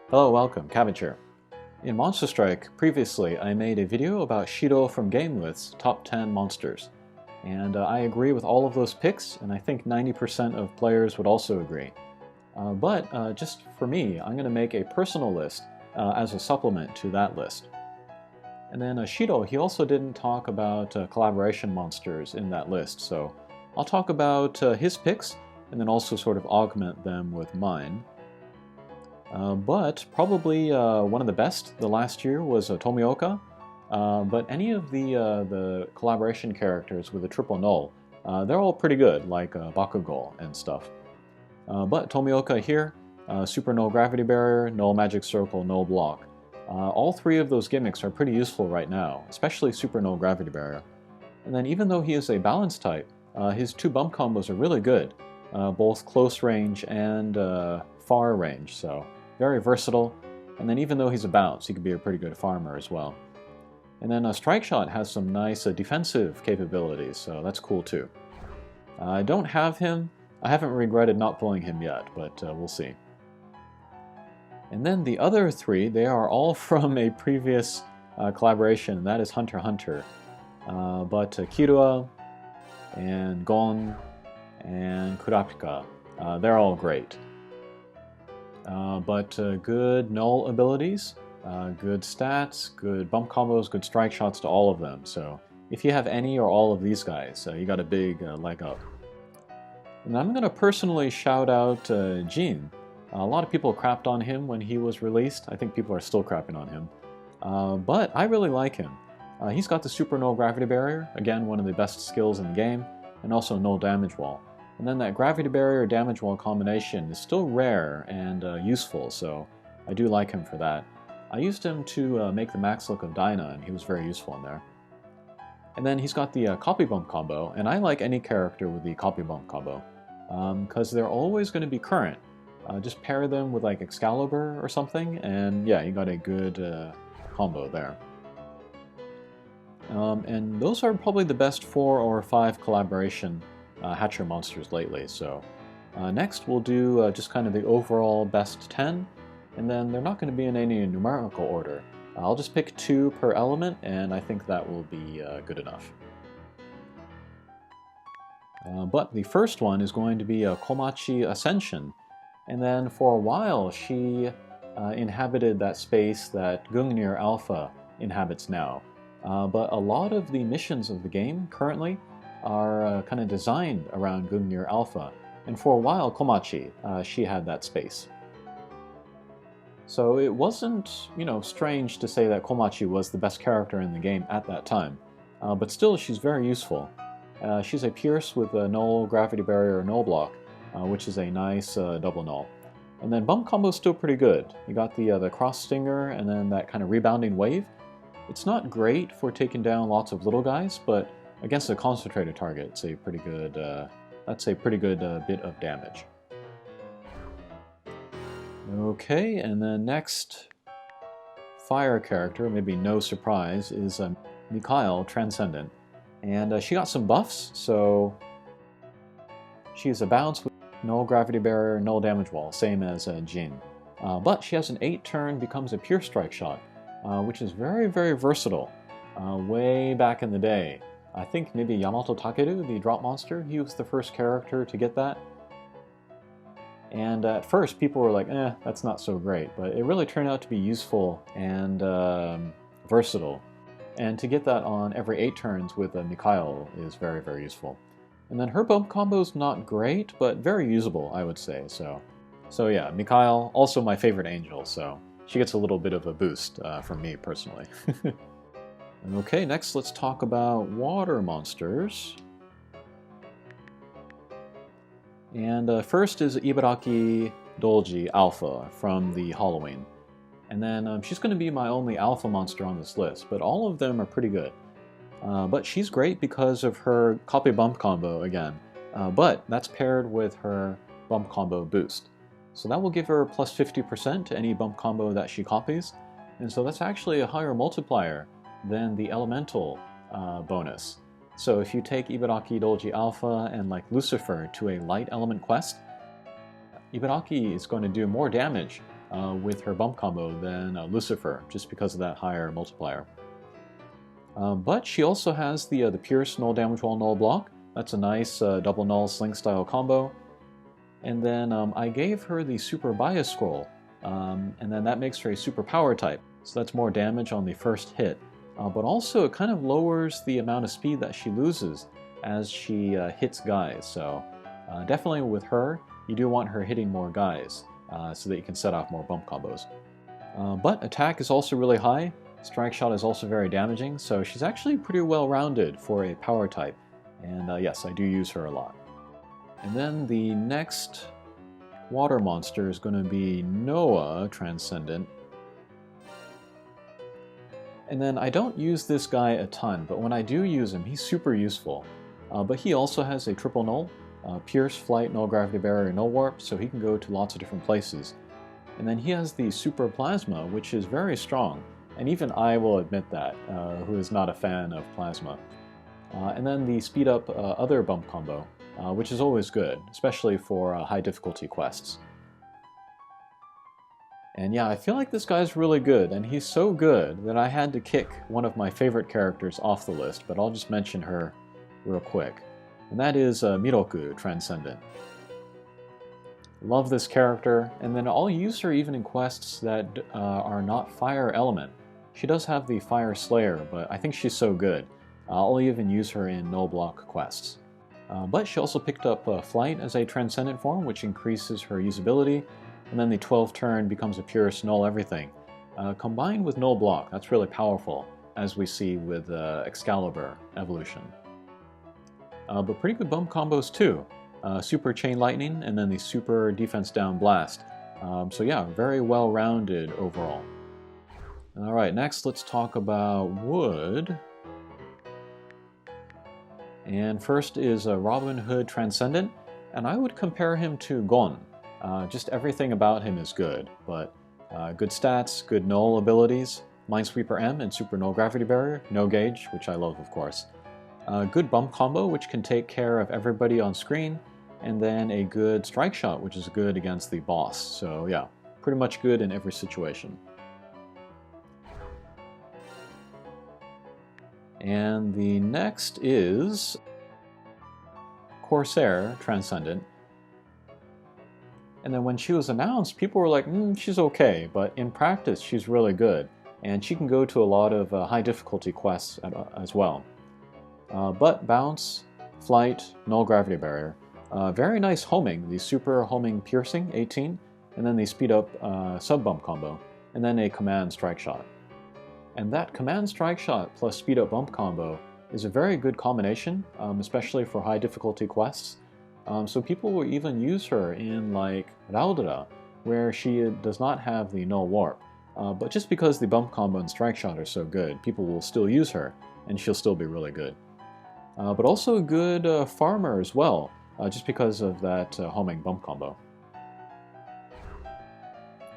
Hello, welcome, Cabbage here. In Monster Strike, previously I made a video about Shiro from GameWith's top 10 monsters. And I agree with all of those picks, and I think 90% of players would also agree. But just for me, I'm going to make a personal list as a supplement to that list. And then Shiro, he also didn't talk about collaboration monsters in that list, so I'll talk about his picks, and then also sort of augment them with mine. But probably one of the best the last year was Tomioka. But any of the collaboration characters with a triple null, they're all pretty good, like Bakugou and stuff. But Tomioka here, super null gravity barrier, null magic circle, null block. All three of those gimmicks are pretty useful right now, especially super null gravity barrier. And then even though he is a balance type, his two bump combos are really good, both close range and far range, so very versatile. And then even though he's a bounce, he could be a pretty good farmer as well. And then Strike Shot has some nice defensive capabilities, so that's cool too. I don't have him. I haven't regretted not pulling him yet, but we'll see. And then the other three, they are all from a previous collaboration, and that is Hunter x Hunter. But Kirua and Gon and Kurapika, they're all great. But good null abilities, good stats, good bump combos, good strike shots to all of them. So if you have any or all of these guys, you got a big leg up. And I'm going to personally shout out Jin. A lot of people crapped on him when he was released. I think people are still crapping on him. But I really like him. He's got the super null gravity barrier, again one of the best skills in the game, and also null damage wall. And then that gravity barrier damage wall combination is still rare and useful, so I do like him for that. I used him to make the max look of Dyna, and he was very useful in there. And then he's got the copy bump combo, and I like any character with the copy bump combo, because they're always going to be current. Just pair them with like Excalibur or something, and yeah, you got a good combo there. And those are probably the best 4 or 5 collaboration Hatcher monsters lately. So next we'll do just kind of the overall best 10, and then they're not going to be in any numerical order. I'll just pick 2 per element, and I think that will be good enough. But the first one is going to be Komachi Ascension, and then for a while she inhabited that space that Gungnir Alpha inhabits now. But a lot of the missions of the game currently are kind of designed around Gungnir Alpha, and for a while Komachi, she had that space. So it wasn't, strange to say that Komachi was the best character in the game at that time, but still she's very useful. She's a Pierce with a null gravity barrier null block, which is a nice double null. And then bump combo's still pretty good. You got the cross stinger and then that kind of rebounding wave. It's not great for taking down lots of little guys, but against a concentrated target, it's a pretty good. That's a pretty good bit of damage. Okay, and then next fire character, maybe no surprise, is Mikhail Transcendent, and she got some buffs. So she's a bounce with null gravity barrier, null damage wall, same as Jin. But she has an 8-turn becomes a pure strike shot, which is very, very versatile. Way back in the day, I think maybe Yamato Takeru, the drop monster, he was the first character to get that. And at first people were like, that's not so great, but it really turned out to be useful and versatile. And to get that on every 8 turns with Mikhail is very, very useful. And then her bump combo's not great, but very usable, I would say. So yeah, Mikhail, also my favorite angel, so she gets a little bit of a boost from me personally. Okay, next let's talk about water monsters. And first is Ibaraki Dolji Alpha from the Halloween. And then she's going to be my only alpha monster on this list, but all of them are pretty good. But she's great because of her copy bump combo again, but that's paired with her bump combo boost. So that will give her plus 50% to any bump combo that she copies, and so that's actually a higher multiplier than the elemental bonus. So if you take Ibaraki Dolji Alpha and like Lucifer to a light element quest, Ibaraki is going to do more damage with her bump combo than Lucifer, just because of that higher multiplier. But she also has the Pierce null damage while null block. That's a nice double null sling style combo. And then I gave her the super bias scroll, and then that makes her a super power type. So that's more damage on the first hit. But also it kind of lowers the amount of speed that she loses as she hits guys. So definitely with her, you do want her hitting more guys so that you can set off more bump combos. But attack is also really high. Strike shot is also very damaging, so she's actually pretty well rounded for a power type. And yes, I do use her a lot. And then the next water monster is going to be Noah Transcendent. And then I don't use this guy a ton, but when I do use him, he's super useful. But he also has a triple null, Pierce, Flight, Null Gravity Barrier, Null Warp, so he can go to lots of different places. And then he has the Super Plasma, which is very strong, and even I will admit that, who is not a fan of Plasma. And then the Speed Up Other Bump combo, which is always good, especially for high difficulty quests. And yeah, I feel like this guy's really good, and he's so good that I had to kick one of my favorite characters off the list, but I'll just mention her real quick. And that is Miroku Transcendent. Love this character, and then I'll use her even in quests that are not Fire Element. She does have the Fire Slayer, but I think she's so good. I'll even use her in null block quests. But she also picked up Flight as a Transcendent form, which increases her usability, and then the 12th turn becomes a Pierce Null Everything. Combined with null block, that's really powerful, as we see with Excalibur evolution. But pretty good bump combos too. Super Chain Lightning, and then the Super Defense Down Blast. So yeah, very well-rounded overall. Alright, next let's talk about Wood. And first is Robin Hood Transcendent, and I would compare him to Gon. Just everything about him is good, but good stats, good null abilities, Minesweeper M and Super Null Gravity Barrier, no gauge, which I love of course. Good bump combo, which can take care of everybody on screen, and then a good strike shot, which is good against the boss. So yeah, pretty much good in every situation. And the next is Corsair Transcendent. And then when she was announced, people were like, she's okay, but in practice, she's really good. And she can go to a lot of high difficulty quests as well. But Bounce, Flight, Null Gravity Barrier. Very nice homing, the Super Homing Piercing, 18, and then the Speed Up Sub Bump combo, and then a Command Strike Shot. And that Command Strike Shot plus Speed Up Bump combo is a very good combination, especially for high difficulty quests. So people will even use her in like Raudra, where she does not have the Null Warp. But just because the bump combo and strike shot are so good, people will still use her, and she'll still be really good. But also a good farmer as well, just because of that homing bump combo.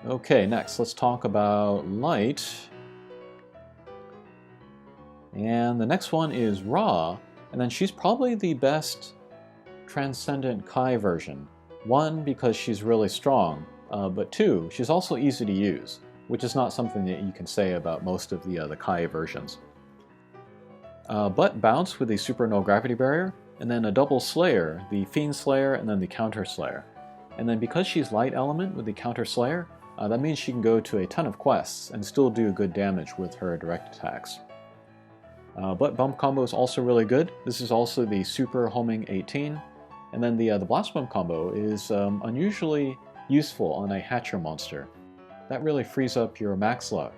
Okay, next let's talk about Light. And the next one is Ra, and then she's probably the best Transcendent Kai version. One, because she's really strong, but two, she's also easy to use, which is not something that you can say about most of the Kai versions. But Bounce with the Super Null Gravity Barrier, and then a double Slayer, the Fiend Slayer and then the Counter Slayer. And then because she's Light Element with the Counter Slayer, that means she can go to a ton of quests and still do good damage with her direct attacks. But bump combo is also really good. This is also the Super Homing 18, and then the Blast Bump combo is unusually useful on a Hatcher monster. That really frees up your max luck.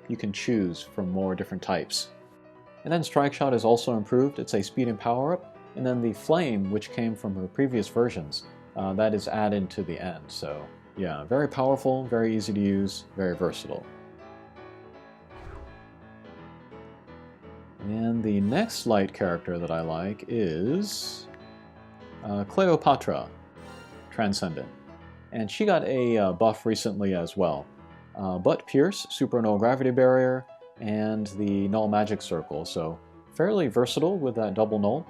You can choose from more different types. And then Strike Shot is also improved. It's a speed and power up, and then the Flame, which came from her previous versions, that is added to the end. So yeah, very powerful, very easy to use, very versatile. And the next Light character that I like is Cleopatra Transcendent. And she got a buff recently as well. But Pierce, Super Null Gravity Barrier, and the Null Magic Circle, so fairly versatile with that double null.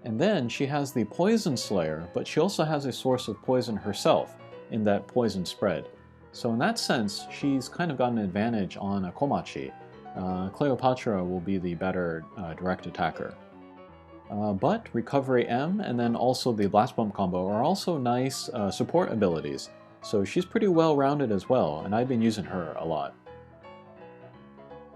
And then she has the Poison Slayer, but she also has a source of poison herself in that Poison Spread. So in that sense, she's kind of got an advantage on Komachi. Cleopatra will be the better direct attacker. But Recovery M and then also the Blast Bump combo are also nice support abilities. So she's pretty well rounded as well, and I've been using her a lot.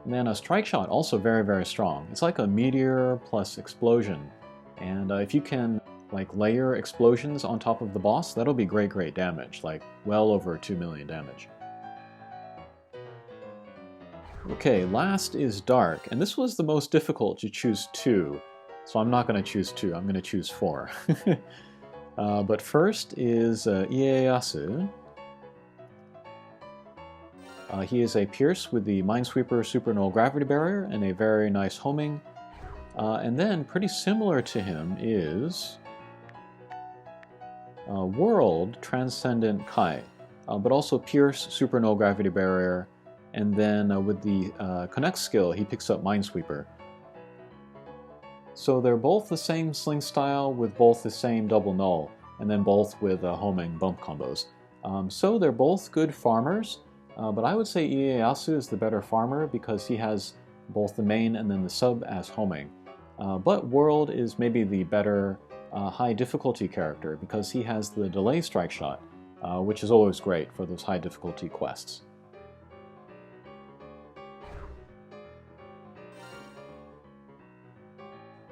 And then a Strike Shot, also very, very strong. It's like a meteor plus explosion. And if you can like layer explosions on top of the boss, that'll be great, great damage, like well over 2 million damage. Okay, last is Dark, and this was the most difficult to choose 2, so I'm not going to choose 2, I'm going to choose 4. But first is Ieyasu. He is a Pierce with the Minesweeper Super Null Gravity Barrier and a very nice homing. And then, pretty similar to him is World Transcendent Kai, but also Pierce Super Null Gravity Barrier, and then with the Connect skill he picks up Minesweeper. So they're both the same sling style with both the same double null, and then both with homing bump combos. So they're both good farmers. But I would say Ieyasu is the better farmer because he has both the main and then the sub as homing. But World is maybe the better high difficulty character because he has the delay strike shot, which is always great for those high difficulty quests.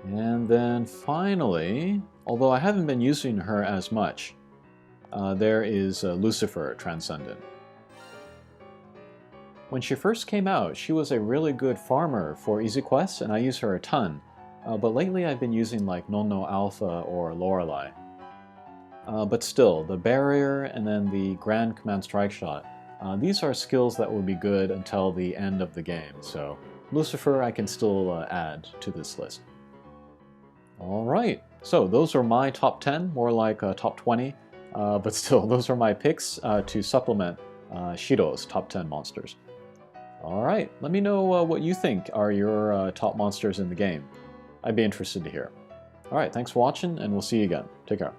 And then finally, although I haven't been using her as much, there is Lucifer Transcendent. When she first came out, she was a really good farmer for easy quests, and I use her a ton. But lately I've been using like Nonno Alpha or Lorelei. But still, the barrier and then the Grand Command Strike Shot, these are skills that will be good until the end of the game, so Lucifer I can still add to this list. Alright, so those are my top 10, more like top 20, but still, those are my picks to supplement Shiro's top 10 monsters. Alright, let me know what you think are your top monsters in the game. I'd be interested to hear. Alright, thanks for watching, and we'll see you again. Take care.